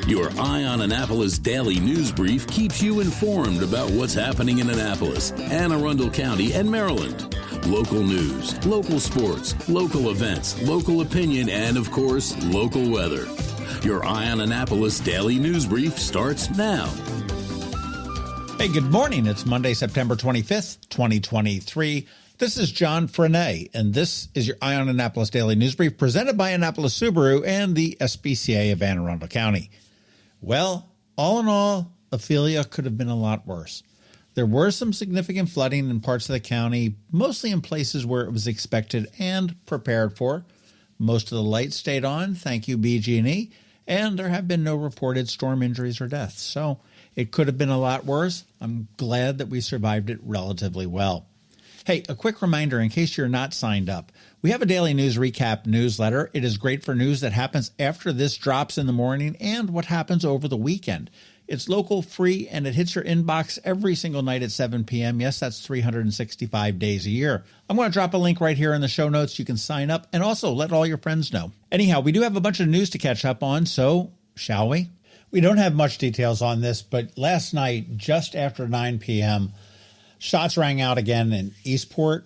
Your Eye on Annapolis daily news brief keeps you informed about what's happening in Annapolis, Anne Arundel County, and Maryland. Local news, local sports, local events, local opinion, and, of course, local weather. Your Eye on Annapolis daily news brief starts now. Hey, good morning. It's Monday, September 25th, 2023. This is John Frenaye, and this is your Eye on Annapolis daily news brief presented by Annapolis Subaru and the SPCA of Anne Arundel County. Well, all in all, Ophelia could have been a lot worse. There were some significant flooding in parts of the county, mostly in places where it was expected and prepared for. Most of the lights stayed on, thank you BG&E, and there have been no reported storm injuries or deaths. So it could have been a lot worse. I'm glad that we survived it relatively well. Hey, a quick reminder in case you're not signed up. We have a daily news recap newsletter. It is great for news that happens after this drops in the morning and what happens over the weekend. It's local, free, and it hits your inbox every single night at 7 p.m. Yes, that's 365 days a year. I'm going to drop a link right here in the show notes. You can sign up and also let all your friends know. Anyhow, we do have a bunch of news to catch up on, so shall we? We don't have much details on this, but last night, just after 9 p.m., shots rang out again in Eastport.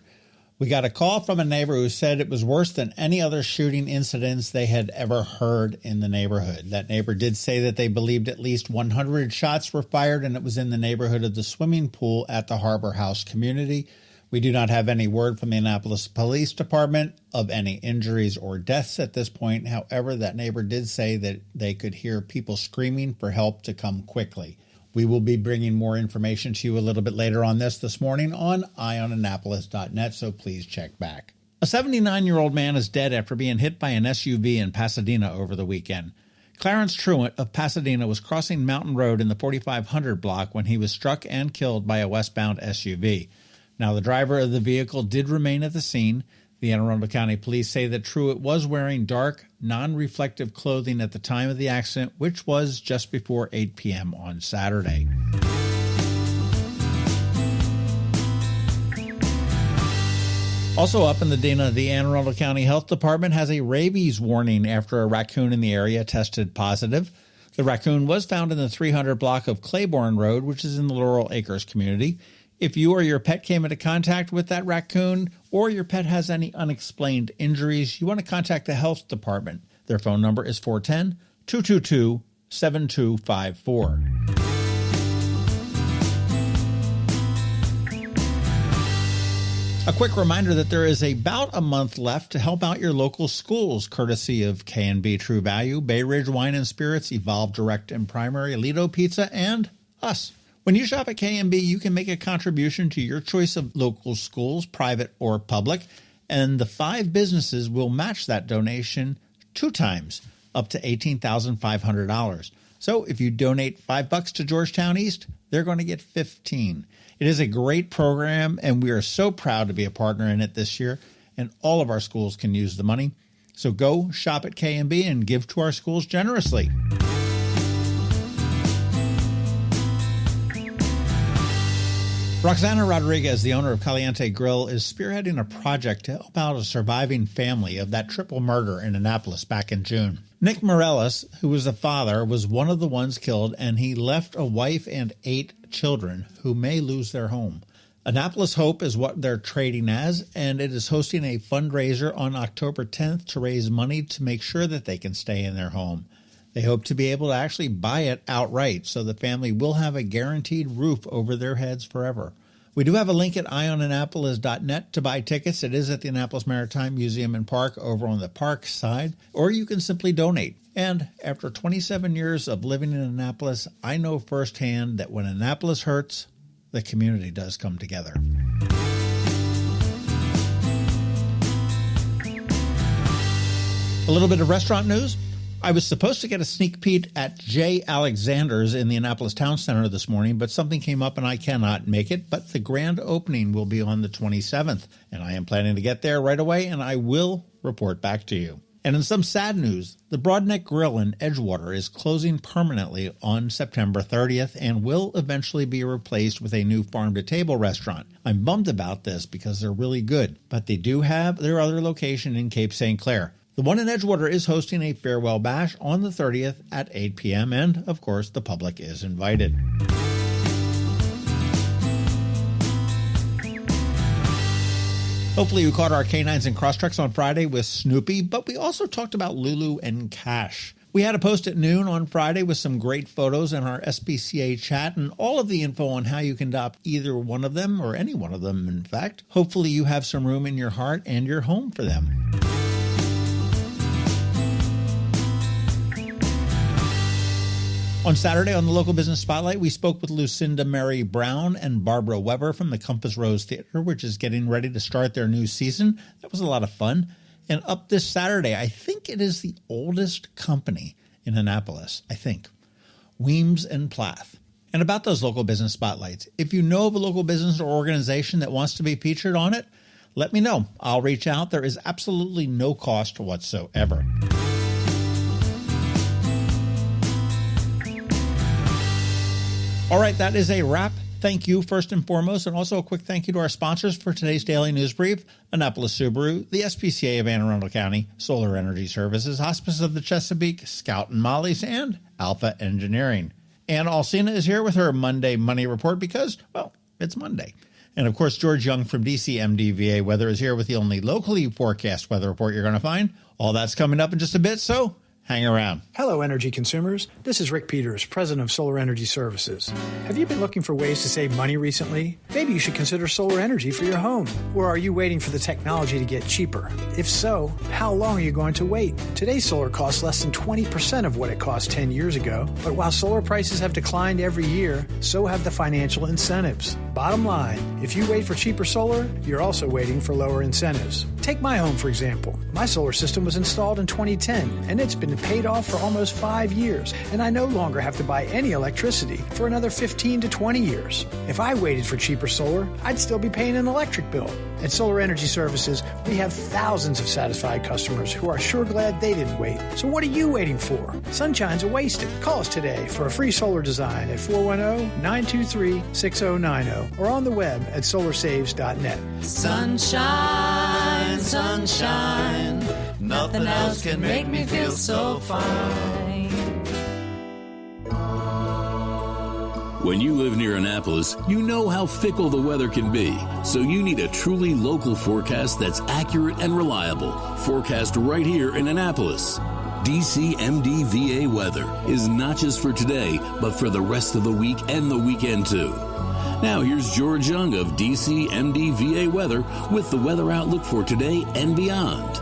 We got a call from a neighbor who said it was worse than any other shooting incidents they had ever heard in the neighborhood. That neighbor did say that they believed at least 100 shots were fired, and it was in the neighborhood of the swimming pool at the Harbor House community. We do not have any word from the Annapolis Police Department of any injuries or deaths at this point. However, that neighbor did say that they could hear people screaming for help to come quickly. We will be bringing more information to you a little bit later on this morning on eyeonannapolis.net, so please check back. A 79-year-old man is dead after being hit by an SUV in Pasadena over the weekend. Clarence Truant of Pasadena was crossing Mountain Road in the 4500 block when he was struck and killed by a westbound SUV. Now, the driver of the vehicle did remain at the scene. The Anne Arundel County Police say that Truitt was wearing dark, non-reflective clothing at the time of the accident, which was just before 8 p.m. on Saturday. Also up in the Dana, the Anne Arundel County Health Department has a rabies warning after a raccoon in the area tested positive. The raccoon was found in the 300 block of Claiborne Road, which is in the Laurel Acres community. If you or your pet came into contact with that raccoon or your pet has any unexplained injuries, you want to contact the health department. Their phone number is 410-222-7254. A quick reminder that there is about a month left to help out your local schools, courtesy of K&B True Value, Bay Ridge Wine and Spirits, Evolve Direct and Primary, Lido Pizza, and us. When you shop at K&B, you can make a contribution to your choice of local schools, private or public, and the 5 businesses will match that donation 2 times, up to $18,500. So if you donate $5 to Georgetown East, they're going to get $15. It is a great program, and we are so proud to be a partner in it this year, and all of our schools can use the money. So go shop at K&B and give to our schools generously. Roxana Rodriguez, the owner of Caliente Grill, is spearheading a project to help out a surviving family of that triple murder in Annapolis back in June. Nick Morales, who was the father, was one of the ones killed, and he left a wife and 8 children who may lose their home. Annapolis Hope is what they're trading as, and it is hosting a fundraiser on October 10th to raise money to make sure that they can stay in their home. They hope to be able to actually buy it outright, so the family will have a guaranteed roof over their heads forever. We do have a link at eyeonannapolis.net to buy tickets. It is at the Annapolis Maritime Museum and Park over on the park side, or you can simply donate. And after 27 years of living in Annapolis, I know firsthand that when Annapolis hurts, the community does come together. A little bit of restaurant news. I was supposed to get a sneak peek at J. Alexander's in the Annapolis Town Center this morning, but something came up and I cannot make it. But the grand opening will be on the 27th, and I am planning to get there right away, and I will report back to you. And in some sad news, the Broadneck Grill in Edgewater is closing permanently on September 30th and will eventually be replaced with a new farm-to-table restaurant. I'm bummed about this because they're really good, but they do have their other location in Cape St. Clair. The one in Edgewater is hosting a farewell bash on the 30th at 8 p.m. and, of course, the public is invited. Hopefully you caught our Canines and Crosstreks on Friday with Snoopy, but we also talked about Lulu and Cash. We had a post at noon on Friday with some great photos in our SPCA chat and all of the info on how you can adopt either one of them, or any one of them, in fact. Hopefully you have some room in your heart and your home for them. On Saturday on the Local Business Spotlight, we spoke with Lucinda Mary Brown and Barbara Weber from the Compass Rose Theater, which is getting ready to start their new season. That was a lot of fun. And up this Saturday, I think it is the oldest company in Annapolis, Weems and Plath. And about those local business spotlights, if you know of a local business or organization that wants to be featured on it, let me know. I'll reach out. There is absolutely no cost whatsoever. All right, that is a wrap. Thank you first and foremost, and also a quick thank you to our sponsors for today's Daily News Brief: Annapolis Subaru, the SPCA of Anne Arundel County, Solar Energy Services, Hospice of the Chesapeake, Scout and Molly's, and Alpha Engineering. Ann Alsina is here with her Monday Money Report because, well, it's Monday. And of course, George Young from DCMDVA Weather is here with the only locally forecast weather report you're going to find. All that's coming up in just a bit, so hang around. Hello, energy consumers. This is Rick Peters, president of Solar Energy Services. Have you been looking for ways to save money recently? Maybe you should consider solar energy for your home. Or are you waiting for the technology to get cheaper? If so, how long are you going to wait? Today's solar costs less than 20% of what it cost 10 years ago. But while solar prices have declined every year, so have the financial incentives. Bottom line, if you wait for cheaper solar, you're also waiting for lower incentives. Take my home, for example. My solar system was installed in 2010, and it's been paid off for almost 5 years, and I no longer have to buy any electricity for another 15 to 20 years. If I waited for cheaper solar, I'd still be paying an electric bill. At Solar Energy Services, we have thousands of satisfied customers who are sure glad they didn't wait. So what are you waiting for? Sunshine's a wasted. Call us today for a free solar design at 410-923-6090 or on the web at solarsaves.net. Sunshine, sunshine, nothing else can make me feel so fine. When you live near Annapolis, you know how fickle the weather can be. So you need a truly local forecast that's accurate and reliable. Forecast right here in Annapolis. DCMDVA Weather is not just for today, but for the rest of the week and the weekend too. Now here's George Young of DCMDVA Weather with the weather outlook for today and beyond.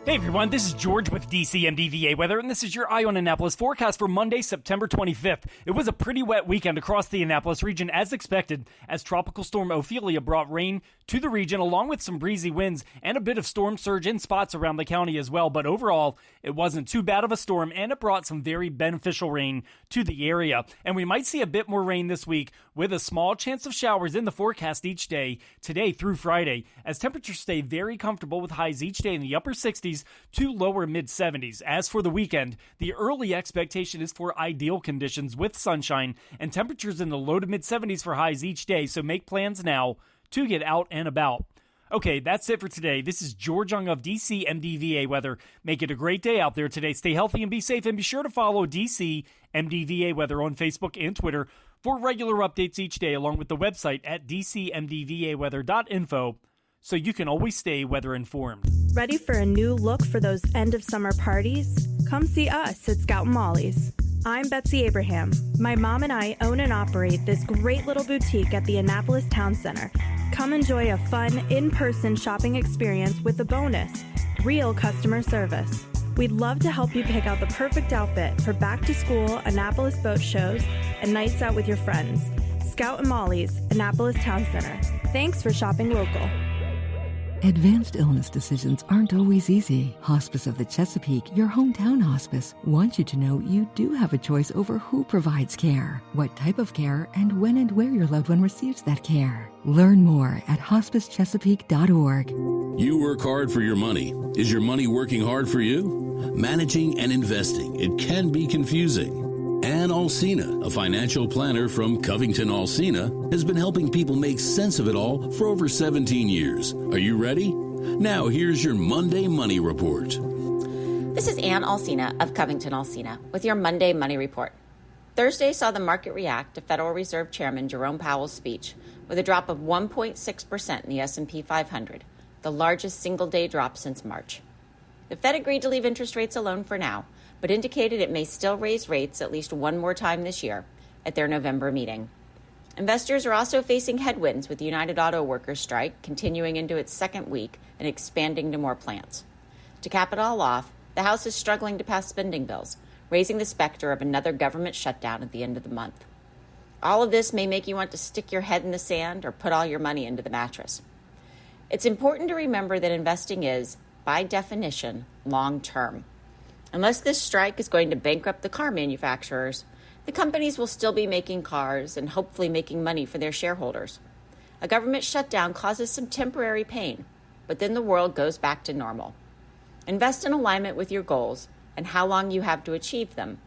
Hey everyone, this is George with DCMDVA Weather, and this is your Eye on Annapolis forecast for Monday, September 25th. It was a pretty wet weekend across the Annapolis region as expected, as Tropical Storm Ophelia brought rain to the region along with some breezy winds and a bit of storm surge in spots around the county as well. But overall, it wasn't too bad of a storm, and it brought some very beneficial rain to the area. And we might see a bit more rain this week with a small chance of showers in the forecast each day, today through Friday, as temperatures stay very comfortable with highs each day in the upper 60s to lower mid-70s. As for the weekend, the early expectation is for ideal conditions with sunshine and temperatures in the low to mid-70s for highs each day, so make plans now to get out and about. Okay, that's it for today. This is George Young of DCMDVA Weather. Make it a great day out there today. Stay healthy and be safe, and be sure to follow DCMDVA Weather on Facebook and Twitter for regular updates each day, along with the website at dcmdvaweather.info, so you can always stay weather informed. Ready for a new look for those end of summer parties? Come see us at Scout and Molly's. I'm Betsy Abraham. My mom and I own and operate this great little boutique at the Annapolis Town Center. Come enjoy a fun, in-person shopping experience with a bonus, real customer service. We'd love to help you pick out the perfect outfit for back-to-school Annapolis boat shows and nights out with your friends. Scout and Molly's, Annapolis Town Center. Thanks for shopping local. Advanced illness decisions aren't always easy. Hospice of the Chesapeake, your hometown hospice, wants you to know you do have a choice over who provides care, what type of care, and when and where your loved one receives that care. Learn more at hospicechesapeake.org. You work hard for your money. Is your money working hard for you? Managing and investing, it can be confusing. Ann Alsina, a financial planner from Covington Alsina, has been helping people make sense of it all for over 17 years. Are you ready? Now here's your Monday Money Report. This is Ann Alsina of Covington Alsina with your Monday Money Report. Thursday saw the market react to Federal Reserve Chairman Jerome Powell's speech with a drop of 1.6% in the S&P 500, the largest single-day drop since March. The Fed agreed to leave interest rates alone for now, but indicated it may still raise rates at least one more time this year at their November meeting. Investors are also facing headwinds with the United Auto Workers strike continuing into its second week and expanding to more plants. To cap it all off, the House is struggling to pass spending bills, raising the specter of another government shutdown at the end of the month. All of this may make you want to stick your head in the sand or put all your money into the mattress. It's important to remember that investing is, by definition, long-term. Unless this strike is going to bankrupt the car manufacturers, the companies will still be making cars and hopefully making money for their shareholders. A government shutdown causes some temporary pain, but then the world goes back to normal. Invest in alignment with your goals and how long you have to achieve them,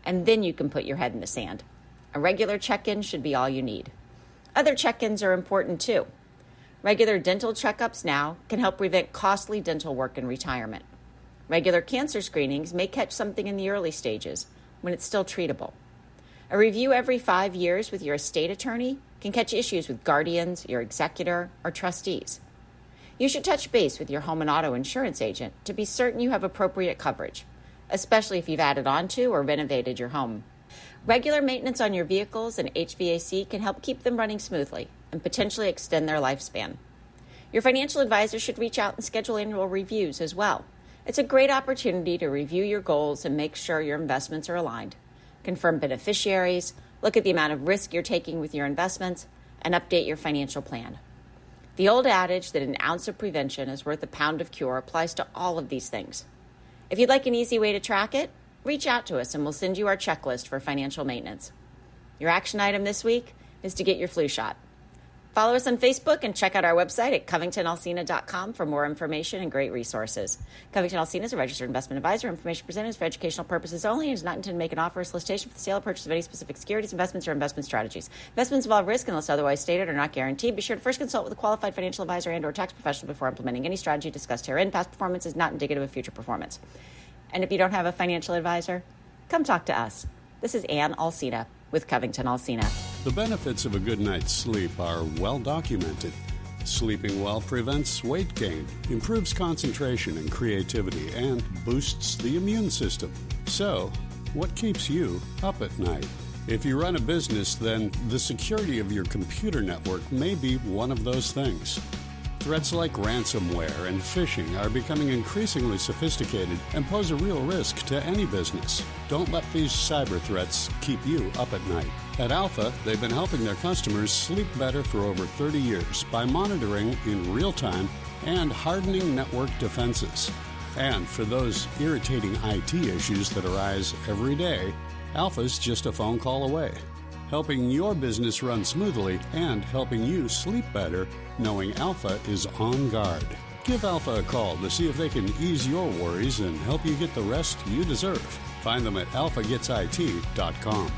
and then you can put your head in the sand. A regular check-in should be all you need. Other check-ins are important too. Regular dental checkups now can help prevent costly dental work in retirement. Regular cancer screenings may catch something in the early stages when it's still treatable. A review every 5 years with your estate attorney can catch issues with guardians, your executor, or trustees. You should touch base with your home and auto insurance agent to be certain you have appropriate coverage, especially if you've added on to or renovated your home. Regular maintenance on your vehicles and HVAC can help keep them running smoothly and potentially extend their lifespan. Your financial advisor should reach out and schedule annual reviews as well. It's a great opportunity to review your goals and make sure your investments are aligned. Confirm beneficiaries, look at the amount of risk you're taking with your investments, and update your financial plan. The old adage that an ounce of prevention is worth a pound of cure applies to all of these things. If you'd like an easy way to track it, reach out to us and we'll send you our checklist for financial maintenance. Your action item this week is to get your flu shot. Follow us on Facebook and check out our website at covingtonalsina.com for more information and great resources. Covington Alsina is a registered investment advisor. Information presented is for educational purposes only and is not intended to make an offer or solicitation for the sale or purchase of any specific securities, investments, or investment strategies. Investments involve risk unless otherwise stated or not guaranteed. Be sure to first consult with a qualified financial advisor and or tax professional before implementing any strategy discussed herein. Past performance is not indicative of future performance. And if you don't have a financial advisor, come talk to us. This is Ann Alsina with Covington Alsina. The benefits of a good night's sleep are well documented. Sleeping well prevents weight gain, improves concentration and creativity, and boosts the immune system. So, what keeps you up at night? If you run a business, then the security of your computer network may be one of those things. Threats like ransomware and phishing are becoming increasingly sophisticated and pose a real risk to any business. Don't let these cyber threats keep you up at night. At Alpha, they've been helping their customers sleep better for over 30 years by monitoring in real time and hardening network defenses. And for those irritating IT issues that arise every day, Alpha's just a phone call away, helping your business run smoothly and helping you sleep better, knowing Alpha is on guard. Give Alpha a call to see if they can ease your worries and help you get the rest you deserve. Find them at alphagetsit.com.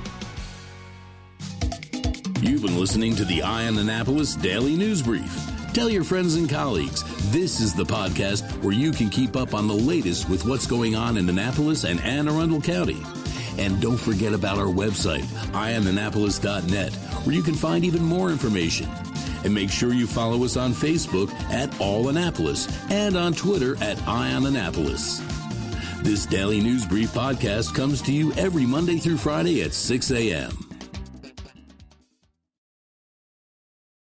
You've been listening to the Eye on Annapolis Daily News Brief. Tell your friends and colleagues, this is the podcast where you can keep up on the latest with what's going on in Annapolis and Anne Arundel County. And don't forget about our website, eyeonannapolis.net, where you can find even more information. And make sure you follow us on Facebook at All Annapolis and on Twitter at Eye on Annapolis. This Daily News Brief podcast comes to you every Monday through Friday at 6 a.m.